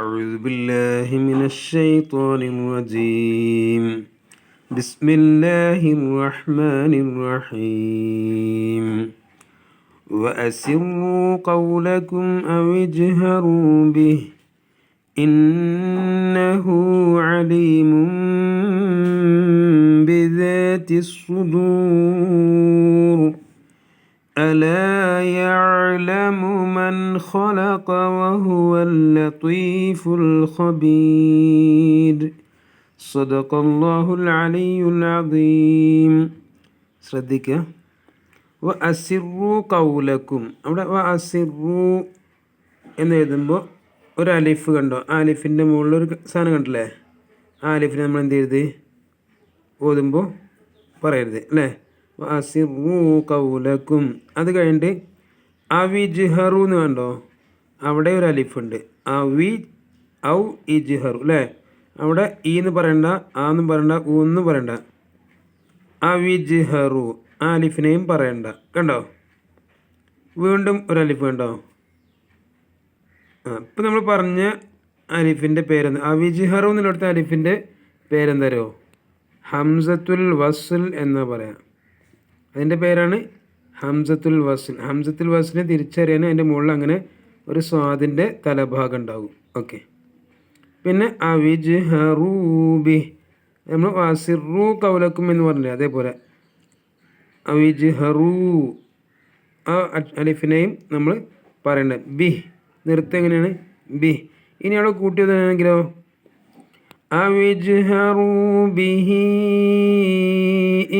أعوذ بالله من الشيطان الرجيم بسم الله الرحمن الرحيم وأسروا قولكم أو اجهروا به إنه عليم بذات الصدور ألا يعلم من خلق وهو اللطيف الخبير صدق الله العلي العظيم. ശ്രദ്ധിക്കുക. വഅസിറു കൗലക്കും, അവിടെ വഅസിറു എന്ന് എഴുതുമ്പോൾ ഒരു അലിഫ് കണ്ടോ? ആ അലിഫിൻ്റെ മുകളിലൊരു സാധനം കണ്ടില്ലേ? ആ അലിഫിനെ നമ്മൾ എന്ത് ചെയ്യരുത്? ഓതുമ്പോൾ പറയരുത് അല്ലേ? വഅസിറു കൗലക്കും. അത് കഴിഞ്ഞിട്ട് അവിജ്ഹറു എന്ന് കണ്ടോ? അവിടെ ഒരു അലിഫുണ്ട്. ഔ ഇജ്ഹറു അല്ലേ? അവിടെ ഈ എന്ന് പറയണ്ട, ആ എന്നും പറയണ്ട, ഊ എന്നും പറയണ്ട. അവിജ്ഹറു, ആ അലിഫിനെയും പറയണ്ട. കണ്ടോ? വീണ്ടും ഒരു അലിഫ് കണ്ടോ? ഇപ്പം നമ്മൾ പറഞ്ഞ അലിഫിൻ്റെ പേരെന്താ? അവിജ്ഹറു എന്നുള്ളടുത്ത അലിഫിൻ്റെ പേരെന്താരോ? ഹംസത്തുൽ വസ്ൽ എന്ന് പറയാം. അതിൻ്റെ പേരാണ് ഹംസത്തുൽ വസ്ൽ. ഹംസത്തുൽ വസ്ലിനെ തിരിച്ചറിയാൻ അതിൻ്റെ മുകളിൽ അങ്ങനെ ഒരു സ്വാദിൻ്റെ തലഭാഗം ഉണ്ടാകും. ഓക്കെ. പിന്നെ അവിജ്ഹറൂബി, നമ്മൾ വസിറു കൗലക്കും എന്ന് പറഞ്ഞില്ലേ? അതേപോലെ അവിജ്ഹറൂ, ആ അലിഫിനെയും നമ്മൾ പറയണ്ടേ. ബി നിർത്തം എങ്ങനെയാണ്? ബി. ഇനി അവിടെ കൂട്ടിയതാണെങ്കിലോ അവിജ്ഹറൂ ബിഹി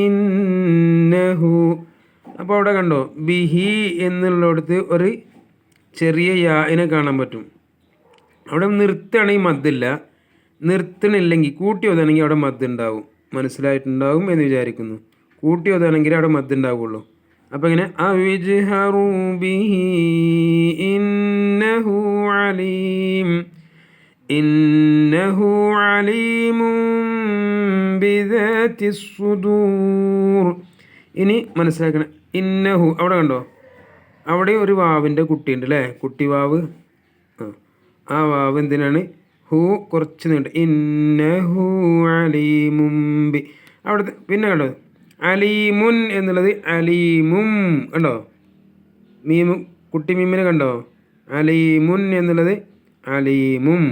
ഇന്നഹു. അപ്പോൾ അവിടെ കണ്ടോ? ബിഹി എന്നുള്ളിടത്ത് ഒരു ചെറിയ യാനെ കാണാൻ പറ്റും. അവിടെ നിർത്തുകയാണെങ്കിൽ മദ്ദില്ല, നിർത്തണില്ലെങ്കിൽ കൂട്ടി ഓതാണെങ്കിൽ അവിടെ മദ് ഉണ്ടാവും. മനസ്സിലായിട്ടുണ്ടാവും എന്ന് വിചാരിക്കുന്നു. കൂട്ടി ഓതാണെങ്കിൽ അവിടെ മദ് ഉണ്ടാവുള്ളൂ. അപ്പോൾ ഇങ്ങനെ അവിജ്ഹറൂ ബിഹി ഇന്നഹു അലീം, ഇന്നഹു അലീമും ബിദാത്തി സുദൂർ. ഇനി മനസ്സിലാക്കണം. ഇന്നഹു അവിടെ കണ്ടോ? അവിടെ ഒരു വാവിൻ്റെ കുട്ടിയുണ്ട് അല്ലേ? കുട്ടി വാവ്. ആ വാവ് എന്തിനാണ്? ഹു കുറച്ച് നീണ്ട്. ഇന്നഹു അലീമും ബി. അവിടുത്തെ പിന്നെ കണ്ടോ? അലീമുൻ എന്നുള്ളത് അലീമും കണ്ടോ? മീമു കുട്ടി മീമിനെ കണ്ടോ? അലീമുൻ എന്നുള്ളത് അലീമും.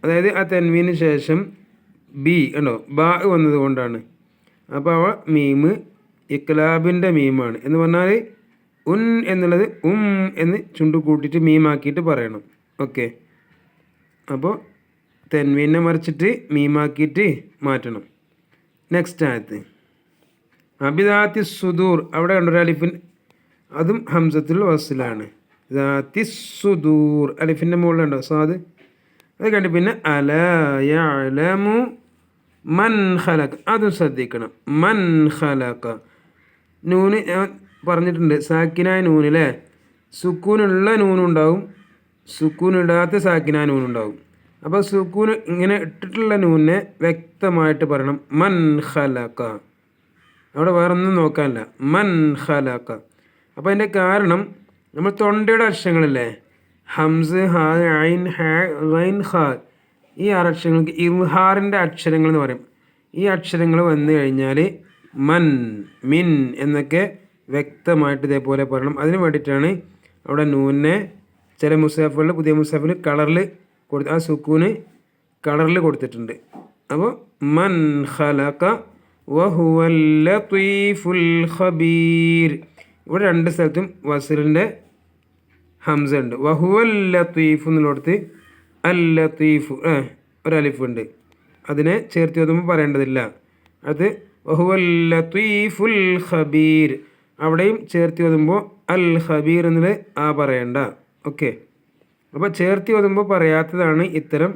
അതായത് ആ തൻവീന് ശേഷം ബി കണ്ടോ? ബാ വന്നത് കൊണ്ടാണ്. അപ്പോൾ അവ മീമ് ഇക്ലാബിൻ്റെ മീമാണ് എന്ന് പറഞ്ഞാൽ ഉൻ എന്നുള്ളത് എന്ന് ചുണ്ടു കൂട്ടിയിട്ട് മീമാക്കിയിട്ട് പറയണം. ഓക്കെ. അപ്പോൾ തെൻവീനെ മറിച്ചിട്ട് മീമാക്കിയിട്ട് മാറ്റണം. നെക്സ്റ്റ് ആയത്ത് അബിദാത്തി സുദൂർ. അവിടെ കണ്ടൊരു അലിഫിൻ, അതും ഹംസത്തുൽ വസ്ലാണ്. ദാത്തി സുദൂർ അലിഫിൻ്റെ മുകളിലുണ്ടോ സ്വാദ്? അത് കണ്ട് പിന്നെ അലാ യഅലമു മൻ ഖലഖ, അതും ശ്രദ്ധിക്കണം. മൻ ഖലഖ. നൂന് ഞാൻ പറഞ്ഞിട്ടുണ്ട്, സാക്കിനായ നൂനില്ലേ? സുക്കൂനുള്ള നൂനുണ്ടാവും, സുക്കൂനിടാത്ത സാക്കിനായ നൂനുണ്ടാവും. അപ്പോൾ സുക്കൂന് ഇങ്ങനെ ഇട്ടിട്ടുള്ള നൂനിനെ വ്യക്തമായിട്ട് പറയണം. മൻ ഖലഖ. അവിടെ വേറെ ഒന്നും നോക്കാനില്ല. മൻ ഖലഖ. അപ്പോൾ അതിൻ്റെ കാരണം നമ്മൾ തൊണ്ടയുടെ അക്ഷരങ്ങളില്ലേ? ഹംസ്, ഹ, ഐൻ, ഹ, ഗൈൻ, ഖ. ഈ ആറ് അക്ഷരങ്ങൾക്ക് ഇർഹാറിൻ്റെ അക്ഷരങ്ങൾ എന്ന് പറയും. ഈ അക്ഷരങ്ങൾ വന്നു കഴിഞ്ഞാൽ മൻ, മിൻ എന്നൊക്കെ വ്യക്തമായിട്ട് ഇതേപോലെ പറയണം. അതിന് വേണ്ടിയിട്ടാണ് അവിടെ നൂനെ ചില മുസാഫുകളിൽ, പുതിയ മുസാഫിൽ കളറിൽ കൊടുത്ത്, ആ സുക്കൂന് കളറിൽ കൊടുത്തിട്ടുണ്ട്. അപ്പോൾ മൻ ഖലഖ വഹുവൽ ലത്തീഫുൽ ഖബീർ. ഇവിടെ രണ്ട് സ്ഥലത്തും വസ്ലിൻ്റെ ഹംസ ഉണ്ട്. വഹുവൽ ലത്തീഫ് എന്നുള്ളടത്ത് അൽ ലത്തീഫു ഒരു അലിഫ് ഉണ്ട്. അതിനെ ചേർത്ത് ഓതുമ്പോൾ പറയേണ്ടതില്ല. അത് വഹുവൽ ലത്തീഫുൽ ഖബീർ. അവിടെയും ചേർത്തി ഓതുമ്പോൾ അൽ ഖബീർ എന്നത് ആ പറയണ്ട. ഓക്കെ. അപ്പോൾ ചേർത്തി ഓതുമ്പോൾ പറയാത്തതാണ് ഇത്തരം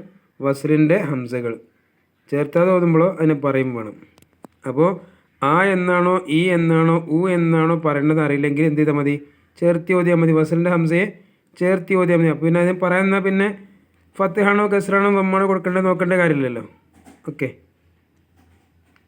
വസ്ലിൻ്റെ ഹംസകൾ. ചേർത്താതെ ഓതുമ്പോഴോ അതിനെ പറയും വേണം. അപ്പോൾ ആ എന്നാണോ ഈ എന്നാണോ ഊ എന്നാണോ പറയേണ്ടത് അറിയില്ലെങ്കിൽ എന്ത് ചെയ്താൽ മതി? ചേർത്തി ഓതിയാൽ മതി. വസ്ലിൻ്റെ ഹംസയെ ചേർത്തി ഓതിയാൽ മതി. അപ്പോൾ പിന്നെ അതിന് പറയുന്നാൽ പിന്നെ ഫത്ഹാണോ കസ്റാണോ വമ്മാണോ കൊടുക്കേണ്ടത് നോക്കേണ്ട കാര്യമില്ലല്ലോ. ഓക്കെ.